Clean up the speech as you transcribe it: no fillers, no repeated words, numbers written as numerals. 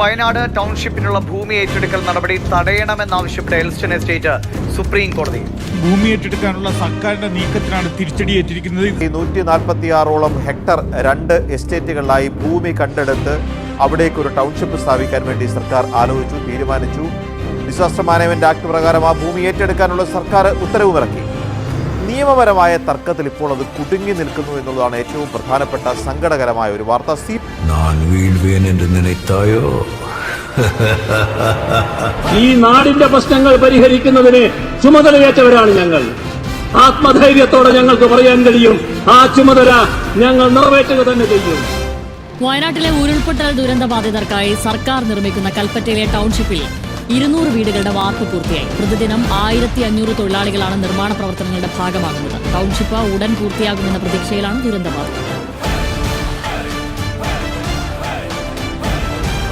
വയനാട് ടൗൺഷിപ്പിനുള്ള ഭൂമി ഏറ്റെടുക്കൽ നടപടി തടയണമെന്നാവശ്യപ്പെട്ട എൽസ്റ്റൺ എസ്റ്റേറ്റ് സുപ്രീം കോടതി. ഭൂമി ഏറ്റെടുക്കാനുള്ള സർക്കാരിന്റെ നീക്കത്തിനാണ് തിരിച്ചടിയേറ്റിരിക്കുന്നത്. 146ഓളം ഹെക്ടർ 2 എസ്റ്റേറ്റുകളിലായി ഭൂമി കണ്ടെടുത്ത് അവിടേക്ക് ഒരു ടൗൺഷിപ്പ് സ്ഥാപിക്കാൻ വേണ്ടി സർക്കാർ ആലോചിച്ചു, തീരുമാനിച്ചു. ഡിസാസ്റ്റർ മാനേജ്മെന്റ് ആക്ട് പ്രകാരം ആ ഭൂമി ഏറ്റെടുക്കാനുള്ള സർക്കാർ ഉത്തരവുമിറക്കി. നിയമപരമായ തർക്കത്തിൽ ഇപ്പോൾ അത് കുടുങ്ങി നിൽക്കുന്നു എന്നുള്ളതാണ് ഏറ്റവും പ്രധാനപ്പെട്ട സങ്കടകരമായ ഒരു വാർത്ത. ഈ നാടിന്റെ പ്രശ്നങ്ങൾ പരിഹരിക്കുന്നതിന് ചുമതലയേറ്റവരാണ് ഞങ്ങൾ. ആത്മധൈര്യത്തോടെ ഞങ്ങൾക്ക് പറയാൻ കഴിയും, ആ ചുമതല ഞങ്ങൾ നിറവേറ്റുക തന്നെ ചെയ്യും. വയനാട്ടിലെ ഉരുൾപൊട്ടൽ ദുരന്ത ബാധിതർക്കായി സർക്കാർ നിർമ്മിക്കുന്ന കൽപ്പറ്റയിലെ ടൗൺഷിപ്പിൽ 200 വീടുകളുടെ വാർപ്പ് പൂർത്തിയായി. പ്രതിദിനം 1500 തൊഴിലാളികളാണ് നിർമ്മാണ പ്രവർത്തനങ്ങളുടെ ഭാഗമാകുന്നത്. ടൗൺഷിപ്പ് ഉടൻ പൂർത്തിയാകുമെന്ന പ്രതീക്ഷയിലാണ് ദുരന്തബാധിതർ.